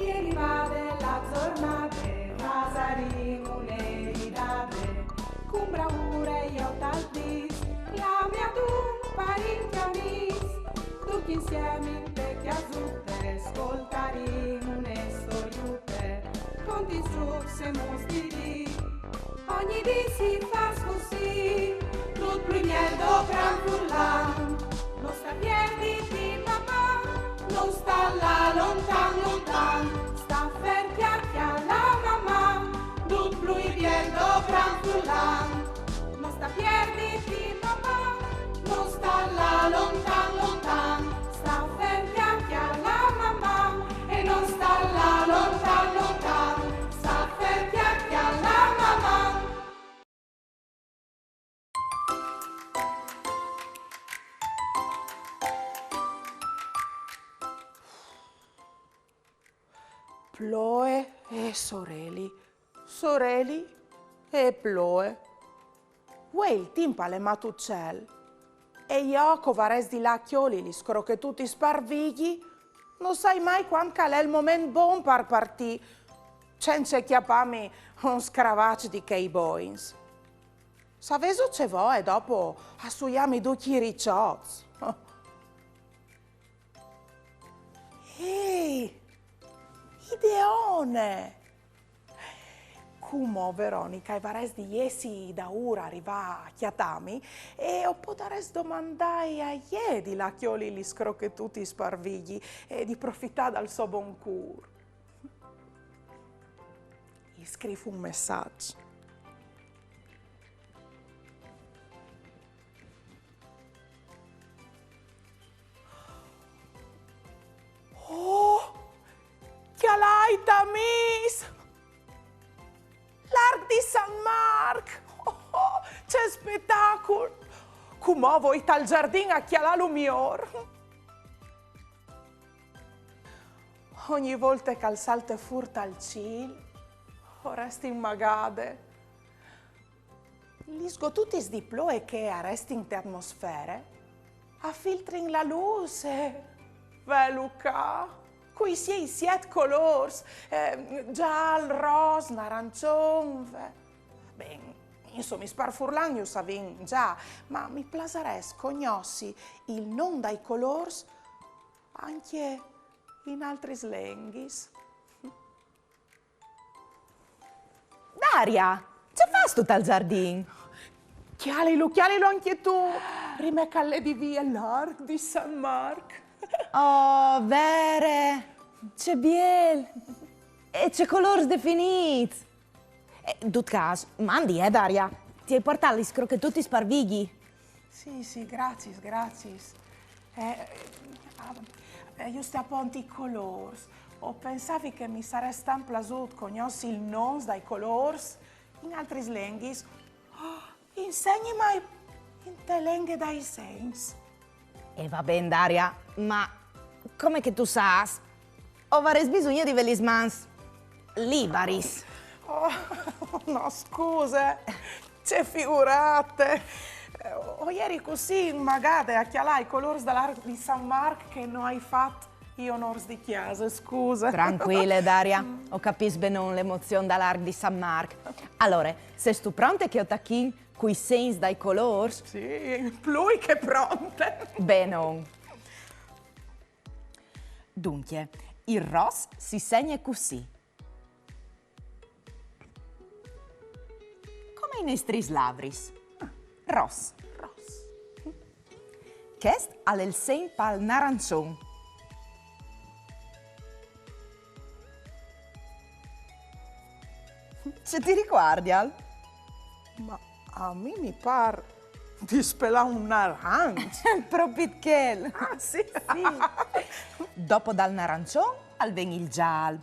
Ieri vade la giornata, rasarimo un'eridate, con bravura io t'aldis, la mia tu parenti amis, tutti insieme in vecchia zutte, ascoltarimo une storiute, conti su se mostri, ogni dì si fa così, tutto primiero gran fullan, non sta piedi di mamma, non sta là lontan lontan, sta fermi alla mamma, tutto primiero gran fullan, non sta piedi di mamma, non sta là lontan lontan, sta fermi alla mamma e non sta là lontan lontan, sta fermi alla mamma. Ploe e sorelli, sorelli e ploe. Uè il timpale matuccel. E io covares di lacchioli li scrocche tutti sparvigli, non sai mai quando calè il momento buon per partì, senza chiappami un scravaccio di kei boins. Saveso ce vo e dopo assuiami due chiricioz. Ehi! Ideone! Come Veronica e vares di iesi da ora arriva a chiatami e o potares domandai a iedi la chioli li scrocche tutti sparvigli e di profittare dal suo buon cur. Gli scrivo un messaggio. Oh! Che l'hai tamis! L'Arc di San Marc! Oh, c'è spettacolo! Come voi tal giardino a chialalo mior! Ogni volta che al salto furta al cil, o resti in magade. Gli sgotuti di ploe che arresti in termosfere, affiltrin la luce. Veluca! Qui si siete colors, giallo, rosa, arancione. Ben, insomma, sparfurlan io savin già, ma mi plasares cognossi il non dai colors anche in altri slenghis. Daria, che fai tutto al giardino? Chialilo anche tu, prima che alle di via l'Arc di San Marc. Oh, vere, c'è biel e c'è colori definiti. In tutto caso, mandi, Daria, ti hai portato gli scrocchetuti sparvighi. Sì, grazie. Io sto a ponti i colori. O pensavi che mi saresti tan piaciuto conosci il nome dai colori in altri slenghis? Oh, insegnami in te lingue dai sensi. E va bene, Daria, ma come che tu sai, avrei bisogno di velismans libaris. Oh, no, scusa, c'è figurate. Ieri così magari a chialare i colori dell'Arc di San Marc che non hai fatto gli onori di chiesa, scusa. Tranquilla, Daria, ho capito bene l'emozione dall'Arc di San Marc. Allora, sei tu pronta che ho tacchin coi sensi dai colori? Sì, più che pronte. Bene. Dunque, il ross si segna così. Come i nostri slavris. Ross. Chest ha il segno pal narancion. Ce ti ricordi, Al? Ma a me mi pare di spelare un arancia. Proprio che. Ah, sì? Dopo dal narancione al ven il giallo,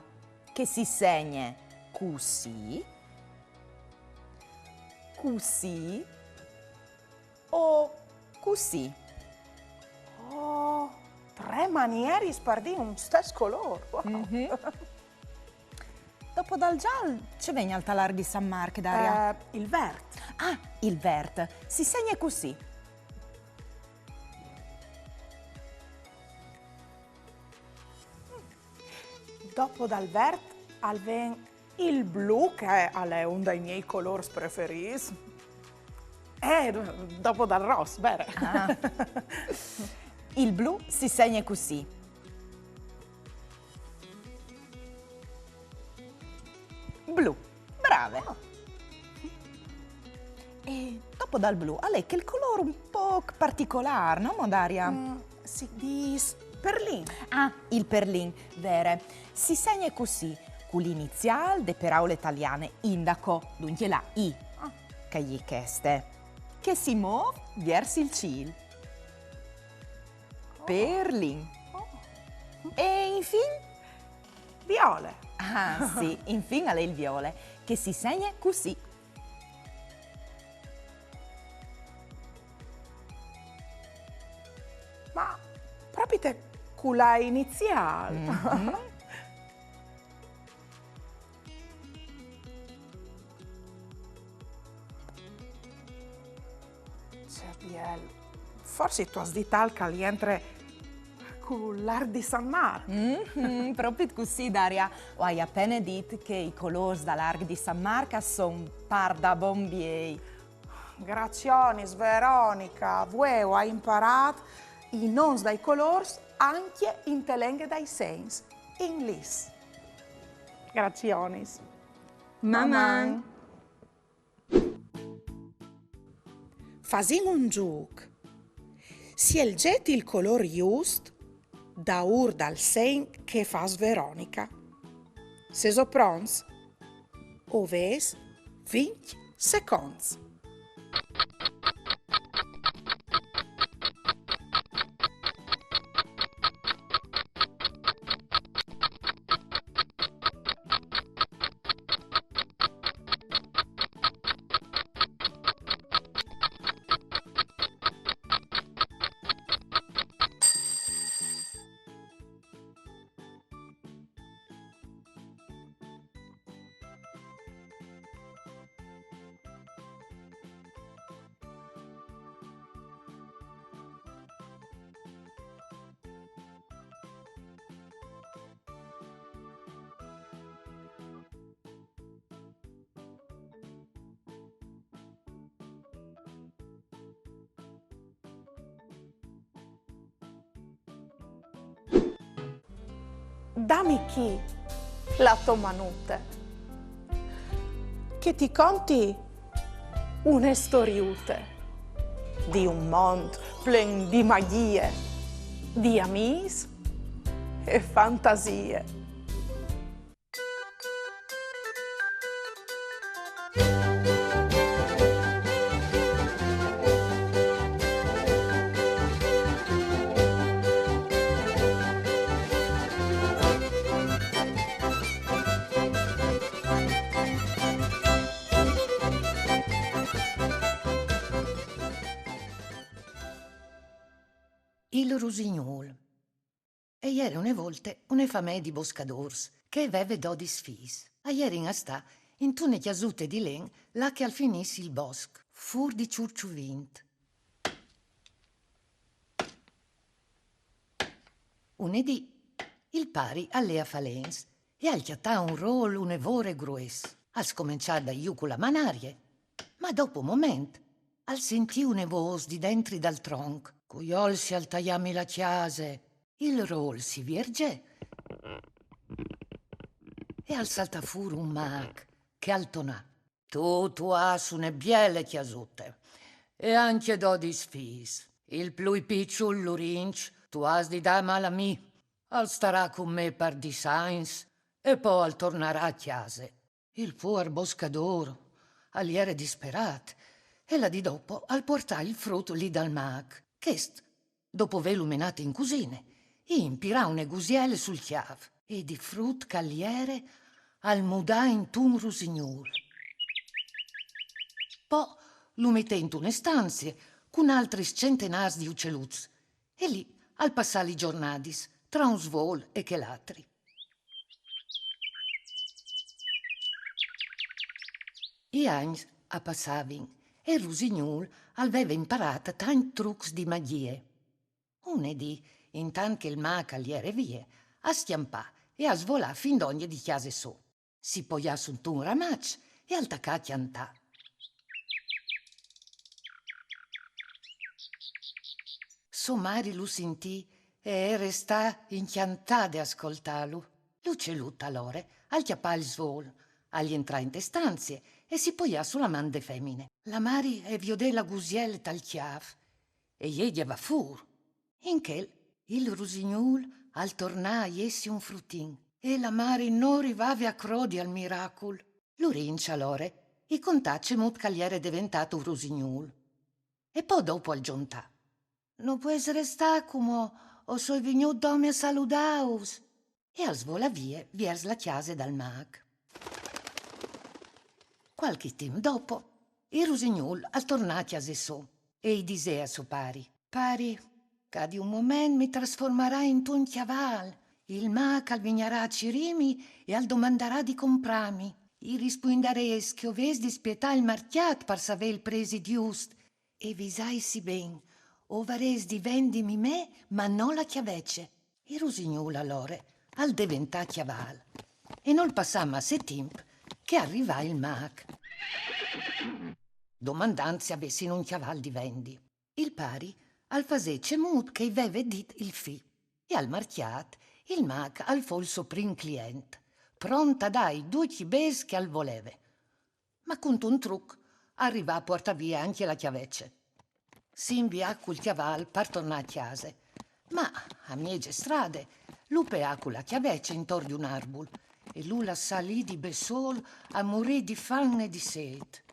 che si segna così, o così. Oh, 3 maniere di un stesso colore. Wow. Dopo dal giallo ci viene al talar di San Marco, Daria. Il verde. Ah, il verde si segna così. dopo dal verde al ven il blu, che è uno dei miei colori preferiti. E dopo dal rosso, vero? Ah. Il blu si segna così. Blu, brave. E dopo dal blu, a lei che il colore un po' particolare, no, Daria? Si dice perlin. Ah, il perlin, vero. Si segna così, con l'iniziale de parole italiane, indaco, dunque la I, che gli chieste, che si muove verso il cielo. Perlin. E infine? Viole. Ah, sì, infine a lei il viole, che si segna così. Ma proprio te con la iniziale. C'è Biel. Forse tu has dit al calientre con l'art di San Marco. Proprio così, Daria. Ho hai appena detto che i colori dall'Arc di San Marco sono par da bombiei. Grazionis, Veronica, voi hai imparato i nomi dai colori anche in lingue dai sensi, in lis. Grazionis. Mamma. Fasiamo un gioco. Si elgetti il colore giusto, da ur dal segno che fa Veronica. Se so pronti, o ves 20 secondi. Dammi chi la tua manute, che ti conti una storiute di un mondo pieno di magie, di amici e fantasie. Il Rusignol. E ieri una volta una famiglia di boscadors che aveva 12 figli. A ieri in sta in tune chiasute di len là che al finissi il bosco, fur di ciurciuvint. Unedì il pari allea falens e al chiattà un rol un'evore grues. Al scominciar da iu con la manarie, ma dopo un momento al sentì una voce di dentro dal tronco. Cuiol si altaiami la chiase, il rol si vierge e al saltafur un mag che altonà. Tu has une biele chiasute e anche 12 fis. Il plui picciul l'urinci tu has di da mal a mi. Al starà con me per di sains e poi al tornarà a chiase. Il puer boscador al iere disperat e la di dopo al portà il frutto lì dal mag. Chest, dopo ve luminate in cusine, impirà une gusiele sul chiav e di frut cagliere al mudà in tun rusignol. Poi lo mette in tune stanze con altri centenars di ucceluz e lì al passare i giornadis tra un svol e che l'altri. I agni a passavin e il rusignol aveva imparato tanti trucs di magie. Unedì, intanto che il mag aliere vie, a stiampà e a svolà fin d'ogni di chiase so. Si poia su un ramaccio e al tacà a chiantà. So Mari lo sentì e restà inchiantà di ascoltarlo. Lo celutta allora, al chiappà il svol, agli entrà in te stanze e si poia sulla man de femmine. La Mari e viodè la gusiella tal chiav e gli va fur. In quel, il rusignol al tornà essi un fruttin e la Mari non arrivava a crodi al miracolo. Lo rincia allora, i contacci mut cagliere diventato un rusignol. E poi dopo al giuntà. Non può essere sta come o so venuto da me a saludaus. E al svola via vers la chiesa dal mag. Qualche tempo dopo, il rusignol al tornati a so e gli disse a suo pari, che di un momento mi trasformerà in un chiaval. Il mag al vignerà a Cirimi e al domanderà di comprarmi. I risponderei che oves di spietà il marchiat per sapere il presi giust. E vi sai si ben, ovares di vendimi me, ma non la chiavecce. Il rusignol allora al diventà chiaval. E non passammo a se tempo che arriva il mag. Domandant se avessi un chiaval di vendi. Il pari al fasece mut che aveva dit il fi. E al marchiat il mag al fo il suo prim client, pronta dai 2 chibes che al voleve. Ma con un truc arriva a porta via anche la chiavecce. Si invia col chiaval per tornare a chiesa, ma a miege strade lupe con la chiavecce intorno un arbol e lui la salì di besol a morire di fame e di sete.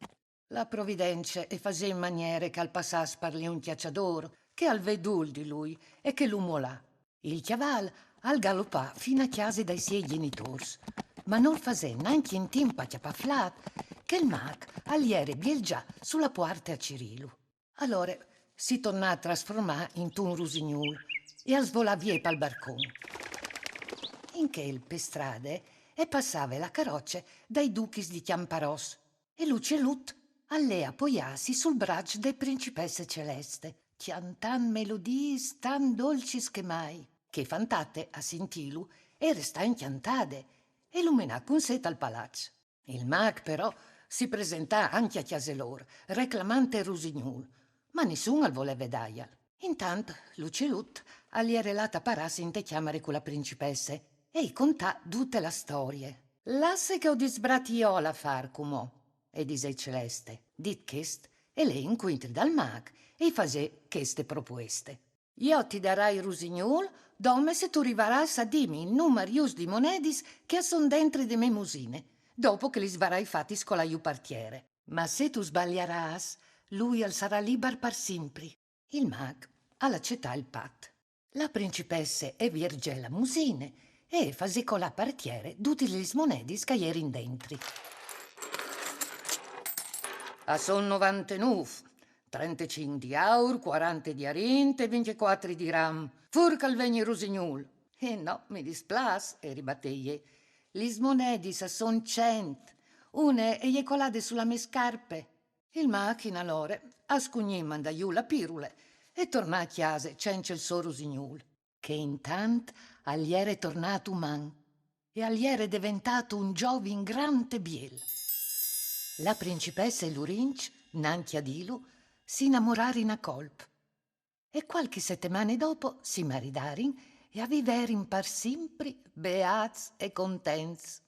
La provvidenza e fase in maniere che al passas parli un chiacciador, che al vedul di lui e che l'umo là. Il chiaval al galoppà fino a chiesa dai suoi genitori, ma non fase neanche in tempo a chiappaflat che il mag aliere biel già sulla porta a Cirilo. Allora si tornò a trasformare in un rusignol e a svolà via pal barcone. In che per strade e passava la carroccia dai duchis di Chiamparos e Luce Lut all'ea appoggiarsi sul braccio de principesse celeste, chiantan melodie tan dolci che mai, che fantate a sentilu e restà inchiantade e lumenà con seta al palazzo. Il mag però si presentà anche a chiaselor, reclamante rusignol, ma nessuno al voleva daial. Intanto Luce Lut agli era relata parassi in te chiamare con la principesse e i contà tutte la storie. Lasse che ho disbratio la far comò, e dise Celeste, dit chest, e lei incontri dal mag e fase queste proposte. Io ti darai rusignol, dome se tu rivaras a dimmi il numero di monedis che son dentro de me musine, dopo che li svarai fatti scolaiu partiere. Ma se tu sbaglieras, lui al sarà liber per sempre. Il mag all'accetta il pat. La principesse e Virgella musine e fase con la partiere tutti gli monedis che erin dentri. A son 99, 35 di aur, 40 di arinte, 24 di ram. Furca il vegni rusignol. E no, mi displas, e ribatteie. Gli monedis a son 100. Une e colade sulla me scarpe. Il macchina allora ascugnì manda giù la pirule e tornò a chiesa cencio il suo rusignol, che intant agli era tornato uman e agli era diventato un giovin grande biel. La principessa e l'Urinch, nanchi a Dilu, si innamorarono a colp e qualche settimane dopo si maridarono e a viverin per sempre beats e contents.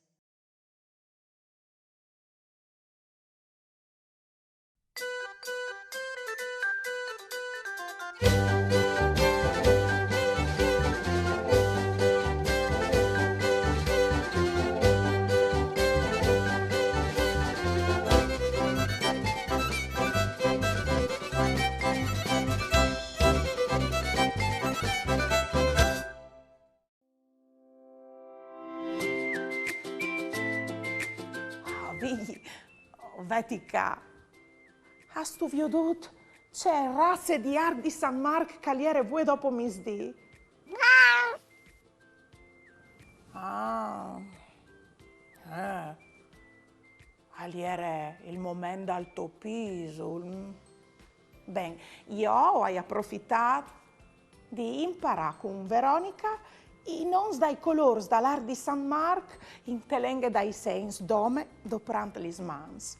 Vidi, vetica, a stu viodut c'è razze di ar di San Marc caliere voi dopo misdì. Ah, aliere il momento al tuo piso. Ben, io ho approfittato di imparare con Veronica I noms dai colors dall'art di San Marc in telenghe dai sens dome doprant lis mans.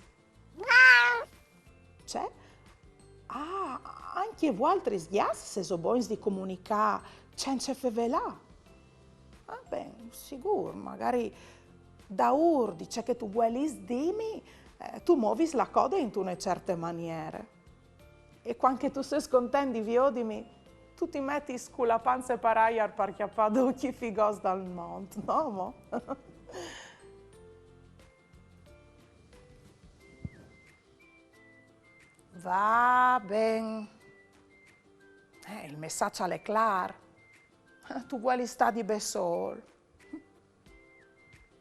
C'è? Ah, anche voi altri sghias se so boins di comunicare senza fevelà. Ah, beh, sicuro, magari da ur dice che tu vuoi dimmi, tu muovi la coda in una certe maniere. E quando tu sei scontento di viodimi, tu ti metti la panza e paraiar per chiappare chi figos dal mondo, no? Mo? Va bene. Il messaggio è chiaro. Tu vuoi stare di besol.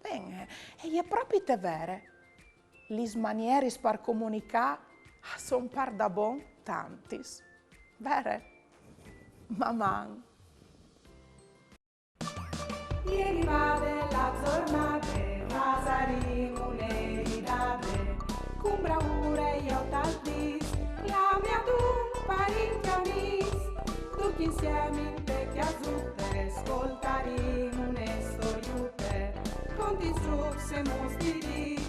Bene, e è proprio te vere. Le maniere per comunicare sono par da bon tantis. Vere? Mamma. Ieri va della giornata, Vasarino un'eridade, con bravura io t'aldis, la mia tu parinchiamis, tutti insieme in te chiasutte, ascoltarino une storiute, con ti struxe mostiri,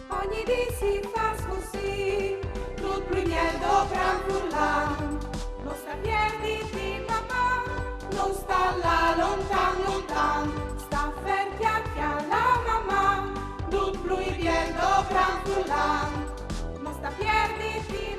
ogni di si fa così, tut primiel dopran furlan, non sta pierditi mamma, non sta là lontan lontan, sta ferti alla mamma, tut lui bien dopran furlan, non sta pierditi